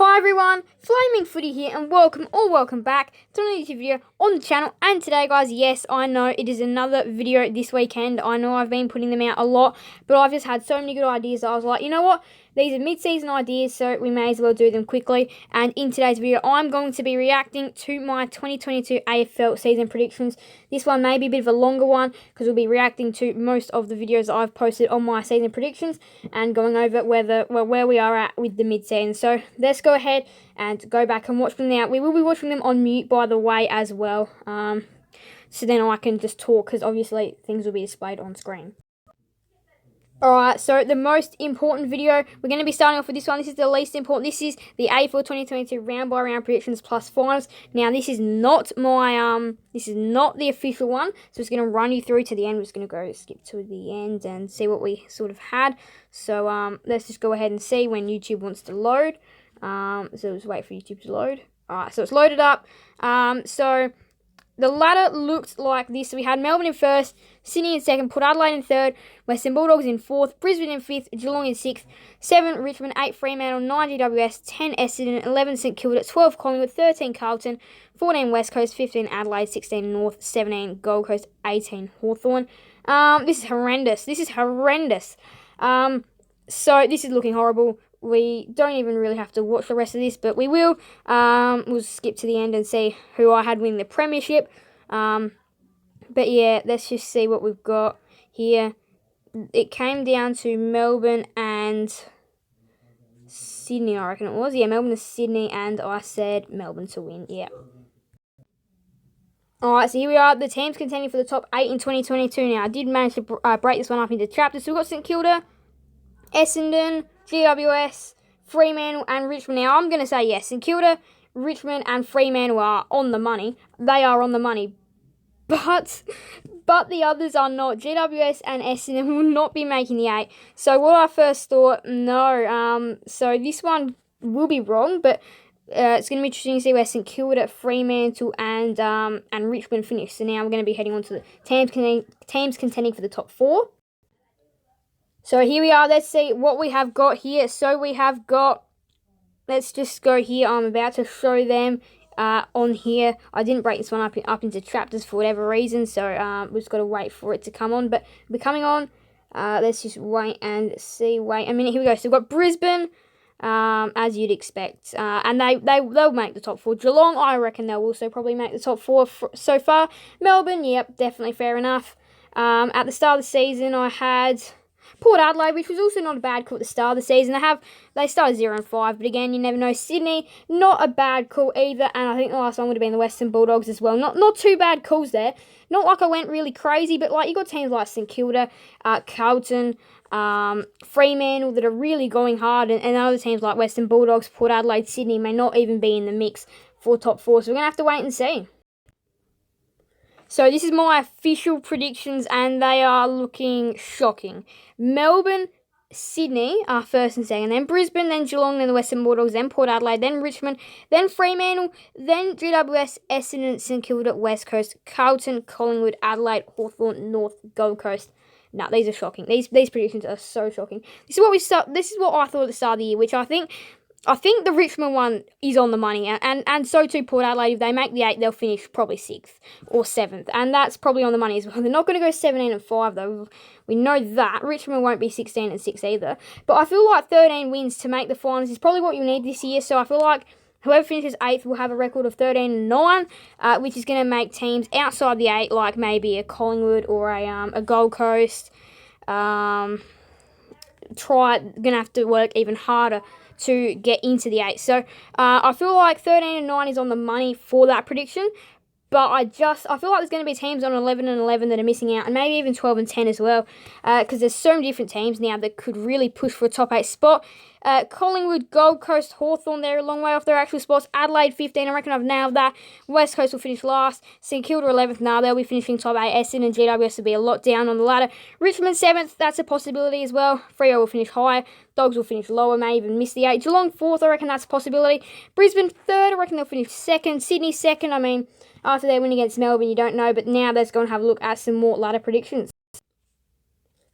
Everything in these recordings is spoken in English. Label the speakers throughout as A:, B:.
A: Hi everyone, Flaming Footy here and welcome back to another YouTube video on the channel. And today guys, yes, I know it is another video this weekend. I know I've been putting them out a lot, but I've just had so many good ideas. I was like, you know what? These are mid-season ideas, so we may as well do them quickly. And in today's video, I'm going to be reacting to my 2022 AFL season predictions. This one may be a bit of a longer one because we'll be reacting to most of the videos that I've posted on my season predictions and going over where we are at with the mid-season. So let's go ahead and go back and watch them now. We will be watching them on mute, by the way, as well. So then I can just talk because obviously things will be displayed on screen. Alright, so the most important video, we're going to be starting off with this one. This is the least important. This is the AFL 2022 round by round predictions plus finals. Now, this is not my, this is not the official one. So it's going to run you through to the end. We're just going to go skip to the end and see what we sort of had. So, let's just go ahead and see when YouTube wants to load. So just wait for YouTube to load. Alright, so it's loaded up. So the ladder looked like this. So we had Melbourne in first, Sydney in second, Port Adelaide in third, Western Bulldogs in fourth, Brisbane in fifth, Geelong in sixth, 7 Richmond, 8 Fremantle, 9 GWS, 10 Essendon, 11 St Kilda, 12 Collingwood, 13 Carlton, 14 West Coast, 15 Adelaide, 16 North, 17 Gold Coast, 18 Hawthorn. This is horrendous. This is horrendous. So this is looking horrible. We don't even really have to watch the rest of this, but we will. We'll skip to the end and see who I had win the premiership. But yeah, let's just see what we've got here. It came down to Melbourne and Sydney, I reckon it was. Yeah, Melbourne and Sydney, and I said Melbourne to win, yeah. Alright, so here we are. The teams contending for the top 8 in 2022 now. I did manage to break this one up into chapters. So we've got St Kilda, Essendon, GWS, Fremantle and Richmond. Now, I'm going to say yes. St Kilda, Richmond and Fremantle are on the money. They are on the money. But the others are not. GWS and Essendon will not be making the 8. So what I first thought, no. So this one will be wrong, but it's going to be interesting to see where St Kilda, Fremantle and Richmond finish. So now we're going to be heading on to the teams contending for the top 4. So here we are. Let's see what we have got here. So we have got, let's just go here. I'm about to show them on here. I didn't break this one up into chapters for whatever reason. So we've just got to wait for it to come on. But it'll be coming on. Let's just wait and see. Wait a minute. Here we go. So we've got Brisbane, as you'd expect. And they'll make the top 4. Geelong, I reckon they'll also probably make the top 4 so far. Melbourne, yep, definitely fair enough. At the start of the season, I had Port Adelaide, which was also not a bad call at the start of the season. They started 0-5, but again, you never know. Sydney, not a bad call either, and I think the last one would have been the Western Bulldogs as well. Not too bad calls there. Not like I went really crazy, but like you got teams like St Kilda, Carlton, Fremantle that are really going hard, and other teams like Western Bulldogs, Port Adelaide, Sydney may not even be in the mix for top 4. So we're gonna have to wait and see. So this is my official predictions, and they are looking shocking. Melbourne, Sydney are first and second, then Brisbane, then Geelong, then the Western Bulldogs, then Port Adelaide, then Richmond, then Fremantle, then GWS, Essendon, St Kilda, West Coast, Carlton, Collingwood, Adelaide, Hawthorn, North, Gold Coast. Now these are shocking. These predictions are so shocking. This is what I thought at the start of the year, which I think the Richmond one is on the money, and so too Port Adelaide. If they make the 8, they'll finish probably 6th or 7th, and that's probably on the money as well. They're not going to go 17-5 though. We know that. Richmond won't be 16-6 either. But I feel like 13 wins to make the finals is probably what you need this year. So I feel like whoever finishes 8th will have a record of 13-9, which is going to make teams outside the 8, like maybe a Collingwood or a Gold Coast, gonna have to work even harder to get into the 8. So I feel like 13-9 is on the money for that prediction. But I feel like there's going to be teams on 11-11 that are missing out, and maybe even 12-10 as well, because there's so many different teams now that could really push for a top 8 spot. Collingwood, Gold Coast, Hawthorn, they're a long way off their actual spots. Adelaide 15, I reckon I've nailed that. West Coast will finish last. St Kilda 11th, nah, they'll be finishing top 8. Essendon and GWS will be a lot down on the ladder. Richmond 7th, that's a possibility as well. Freo will finish higher. Dogs will finish lower, may even miss the 8. Geelong 4th, I reckon that's a possibility. Brisbane 3rd, I reckon they'll finish 2nd. Sydney 2nd, I mean, after they win against Melbourne, you don't know, but now let's go and have a look at some more ladder predictions.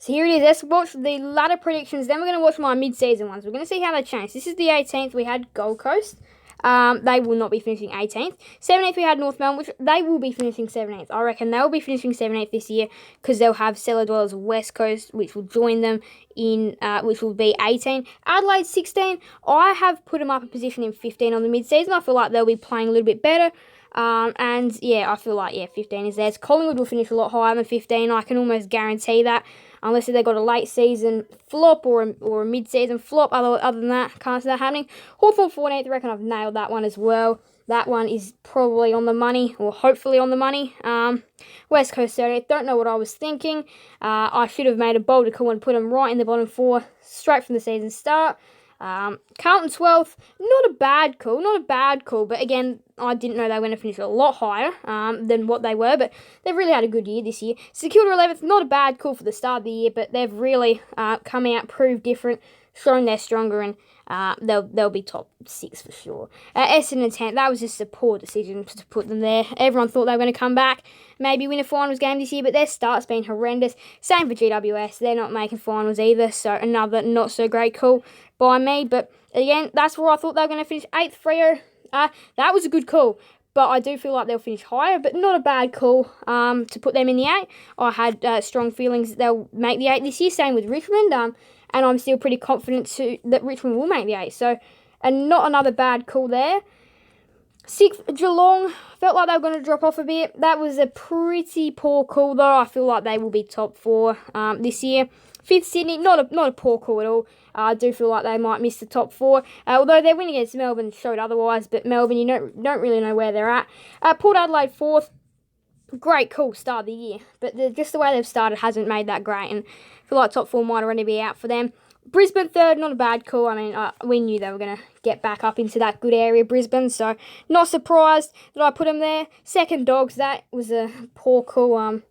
A: So here it is. Let's watch the ladder predictions. Then we're going to watch my mid-season ones. We're going to see how they change. This is the 18th. We had Gold Coast. They will not be finishing 18th. 17th, we had North Melbourne, which they will be finishing 17th. I reckon they'll be finishing 17th this year because they'll have Cellar Dwellers West Coast, which will join them in, which will be 18. Adelaide 16. I have put them up a position in 15 on the mid-season. I feel like they'll be playing a little bit better. And yeah, I feel like 15 is theirs. Collingwood will finish a lot higher than 15. I can almost guarantee that, unless they got a late season flop or a mid season flop. Other than that, can't see that happening. Hawthorn 14th, I reckon I've nailed that one as well. That one is probably on the money, or hopefully on the money. West Coast 30th, don't know what I was thinking. I should have made a bolder call and put them right in the bottom four straight from the season start. Carlton 12th, not a bad call, but again, I didn't know they were going to finish a lot higher than what they were, but they've really had a good year this year. St Kilda 11th, not a bad call for the start of the year, but they've really come out, proved different, shown they're stronger, and they'll be top 6 for sure. Essendon 10th, that was just a poor decision to put them there. Everyone thought they were going to come back, maybe win a finals game this year, but their start's been horrendous. Same for GWS, they're not making finals either, so another not so great call by me. But again, that's where I thought they were going to finish 8th. Freo, that was a good call, but I do feel like they'll finish higher, but not a bad call to put them in the 8. I had strong feelings they'll make the 8 this year, same with Richmond, and I'm still pretty confident that Richmond will make the 8. So, and not another bad call there. 6th, Geelong, felt like they were going to drop off a bit. That was a pretty poor call though. I feel like they will be top 4 this year. 5th, Sydney, not a poor call at all. I do feel like they might miss the top 4, although their win against Melbourne showed otherwise. But Melbourne, you don't really know where they're at. Port Adelaide 4th, great call start of the year, but just the way they've started hasn't made that great, and I feel like top 4 might already be out for them. Brisbane 3rd, not a bad call. I mean, we knew they were going to get back up into that good area, Brisbane, so not surprised that I put them there. 2nd, Dogs, that was a poor call.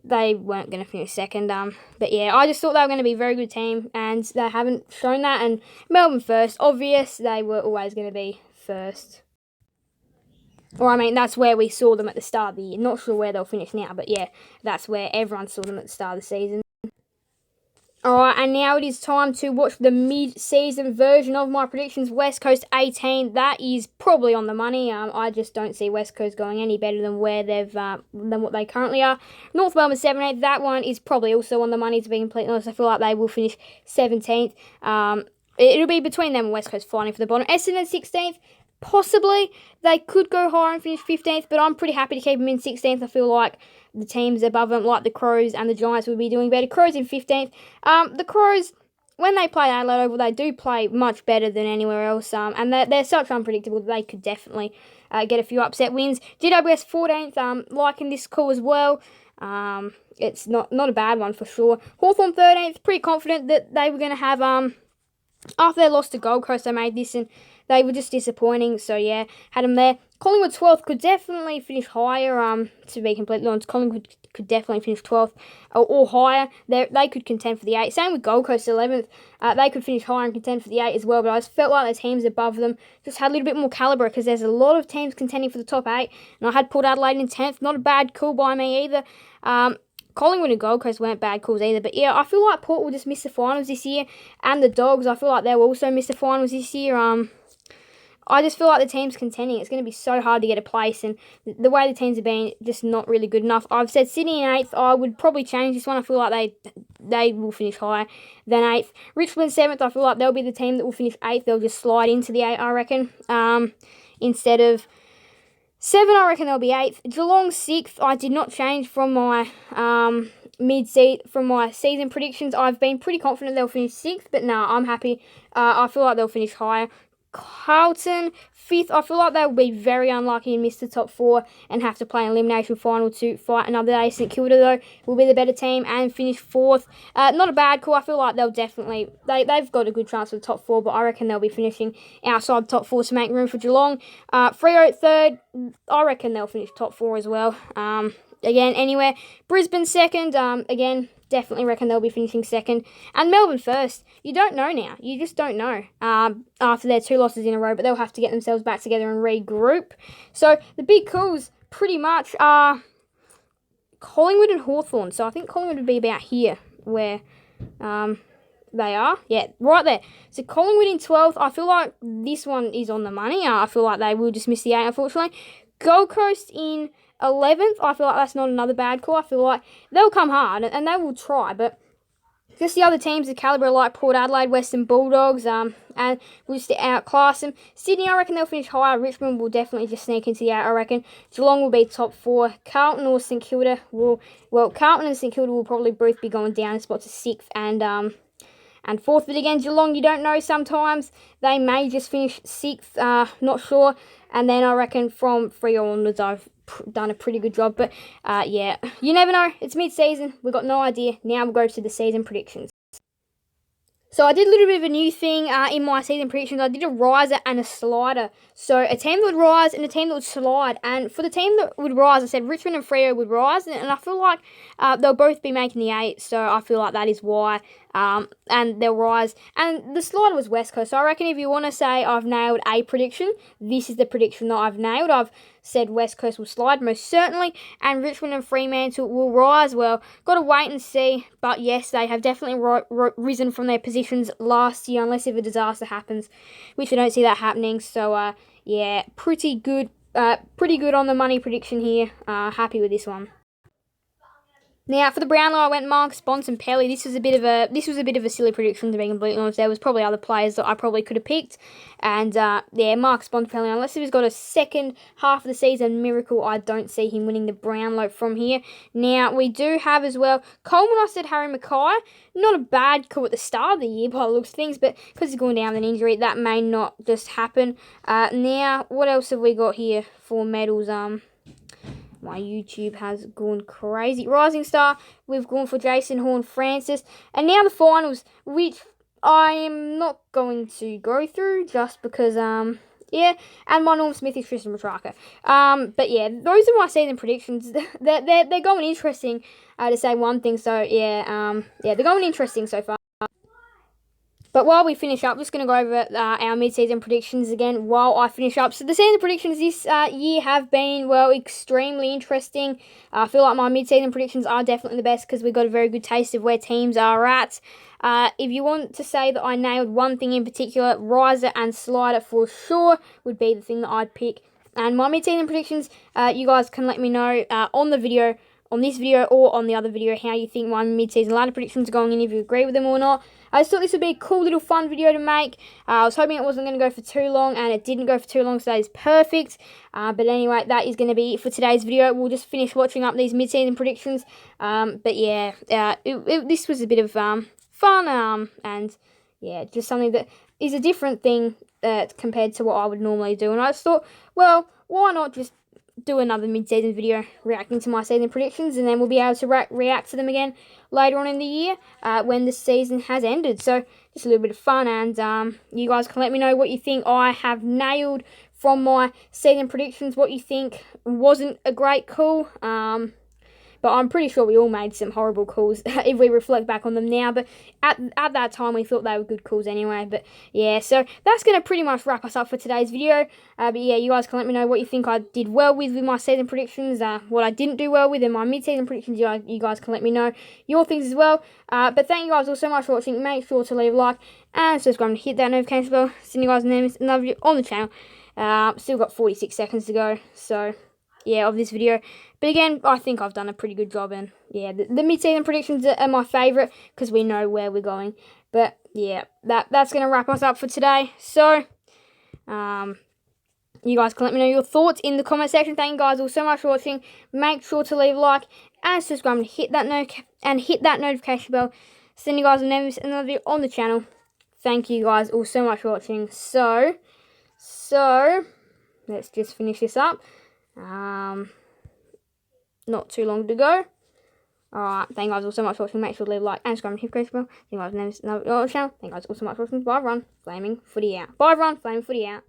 A: They weren't going to finish 2nd, but yeah, I just thought they were going to be a very good team, and they haven't shown that. And Melbourne 1st, obvious, they were always going to be 1st. Or, I mean, that's where we saw them at the start of the year. Not sure where they'll finish now, but yeah, that's where everyone saw them at the start of the season. Alright, and now it is time to watch the mid-season version of my predictions. West Coast 18, that is probably on the money. I just don't see West Coast going any better than where they've than what they currently are. North Melbourne 17th, that one is probably also on the money, to be completely honest. I feel like they will finish 17th. It'll be between them and West Coast fighting for the bottom. Essendon 16th, possibly they could go higher and finish 15th, but I'm pretty happy to keep them in 16th. I feel like the teams above them, like the Crows and the Giants, will be doing better. Crows in 15th. The Crows, when they play Adelaide Oval, they do play much better than anywhere else, and they're such unpredictable that they could definitely get a few upset wins. GWS 14th, liking this call as well. It's not a bad one for sure. Hawthorn 13th, pretty confident that they were going to have, after their loss to Gold Coast, they made this, and they were just disappointing, so yeah, had them there. Collingwood 12th could definitely finish higher, to be completely honest. Collingwood could definitely finish 12th or higher. They could contend for the 8. Same with Gold Coast 11th. They could finish higher and contend for the 8 as well, but I just felt like the teams above them just had a little bit more calibre, because there's a lot of teams contending for the top 8, and I had Port Adelaide in 10th. Not a bad call by me either. Collingwood and Gold Coast weren't bad calls either, but yeah, I feel like Port will just miss the finals this year, and the Dogs, I feel like they'll also miss the finals this year. I just feel like the team's contending. It's going to be so hard to get a place, and the way the teams have been, just not really good enough. I've said Sydney in 8th. I would probably change this one. I feel like they will finish higher than 8th. Richmond 7th, I feel like they'll be the team that will finish 8th. They'll just slide into the 8, I reckon. Instead of 7, I reckon they'll be 8th. Geelong 6th, I did not change from my season predictions. I've been pretty confident they'll finish 6th, but no, I'm happy. I feel like they'll finish higher. Carlton 5th, I feel like they'll be very unlucky and miss the top 4 and have to play an elimination final to fight another day. St Kilda, though, will be the better team and finish 4th. Not a bad call. I feel like they'll definitely, they've got a good chance for the top 4, but I reckon they'll be finishing outside the top 4 to make room for Geelong. Freo 3rd, I reckon they'll finish top 4 as well. Again, anywhere. Brisbane 2nd, again, definitely reckon they'll be finishing 2nd. And Melbourne 1st. You don't know now. You just don't know after their 2 losses in a row, but they'll have to get themselves back together and regroup. So the big calls pretty much are Collingwood and Hawthorn. So I think Collingwood would be about here, where they are. Yeah, right there. So Collingwood in 12th. I feel like this one is on the money. I feel like they will just miss the 8, unfortunately. Gold Coast in 11th. I feel like that's not another bad call. I feel like they'll come hard and they will try, but just the other teams, the calibre like Port Adelaide, Western Bulldogs, and we'll just outclass them. Sydney, I reckon they'll finish higher. Richmond will definitely just sneak into the 8, I reckon. Geelong will be top 4. Carlton or St Kilda will, well, Carlton and St Kilda will probably both be going down in spots to 6th and 4th. But again, Geelong, you don't know sometimes. They may just finish 6th, not sure. And then I reckon from Freo onwards, I've done a pretty good job. But yeah, you never know. It's mid-season. We've got no idea. Now we'll go to the season predictions. So I did a little bit of a new thing in my season predictions. I did a riser and a slider. So a team that would rise and a team that would slide. And for the team that would rise, I said Richmond and Freo would rise. And I feel like they'll both be making the 8. So I feel like that is why. And they'll rise. And the slider was West Coast. So I reckon if you want to say I've nailed a prediction, this is the prediction that I've nailed. I've said West Coast will slide, most certainly, and Richmond and Fremantle will rise. Well, got to wait and see, but yes, they have definitely risen from their positions last year, unless if a disaster happens, which I don't see that happening. So, yeah, pretty good on the money prediction here. Happy with this one. Now, for the Brownlow, I went Mark, Spence and Pelly. This was a bit of a silly prediction, to be completely honest. There was probably other players that I probably could have picked. And, yeah, Mark, Spence, Pelly, unless he's got a second half of the season miracle, I don't see him winning the Brownlow from here. Now, we do have as well, Coleman, I said Harry Mackay. Not a bad call at the start of the year by the looks of things, but because he's going down with an injury, that may not just happen. Now, what else have we got here for medals? My YouTube has gone crazy. Rising Star, we've gone for Jason Horne-Francis. And now the finals, which I am not going to go through just because, yeah. And my Norm Smith is Tristan Petrarca. But yeah, those are my season predictions. They're going interesting, to say one thing. So yeah, yeah, they're going interesting so far. But while we finish up, just going to go over our mid-season predictions again while I finish up. So the season predictions this year have been, well, extremely interesting. I feel like my mid-season predictions are definitely the best because we got a very good taste of where teams are at. If you want to say that I nailed one thing in particular, riser and slider for sure would be the thing that I'd pick. And my mid-season predictions, you guys can let me know on the video, on this video or on the other video, how you think my mid-season ladder predictions are going and if you agree with them or not. I just thought this would be a cool little fun video to make. I was hoping it wasn't going to go for too long, and it didn't go for too long, so that is perfect. But anyway, that is going to be it for today's video. We'll just finish watching up these mid-season predictions. But yeah, this was a bit of fun, and yeah, just something that is a different thing compared to what I would normally do. And I just thought, well, why not just do another mid-season video reacting to my season predictions, and then we'll be able to react to them again later on in the year when the season has ended. So just a little bit of fun, and you guys can let me know what you think I have nailed from my season predictions, what you think wasn't a great call. But I'm pretty sure we all made some horrible calls if we reflect back on them now. But at that time, we thought they were good calls anyway. But yeah, so that's going to pretty much wrap us up for today's video. But yeah, you guys can let me know what you think I did well with my season predictions, what I didn't do well with, and my mid-season predictions. You guys can let me know your things as well. But thank you guys all so much for watching. Make sure to leave a like and subscribe and hit that notification bell. See you guys in another video on the channel. Still got 46 seconds to go. So yeah, of this video. But again, I think I've done a pretty good job, and yeah, the mid-season predictions are my favourite because we know where we're going. But yeah, that's going to wrap us up for today. So, you guys can let me know your thoughts in the comment section. Thank you guys all so much for watching. Make sure to leave a like and subscribe and hit that notification bell. Send you guys another video on the channel. Thank you guys all so much for watching. So let's just finish this up. Not too long to go. Alright, thank you guys all so much for watching. Make sure to leave a like and subscribe and hit the notification bell. Thank you guys on the channel. Thank you guys all so much for watching. Bye everyone. Flaming Footy out. Bye everyone. Flaming Footy out.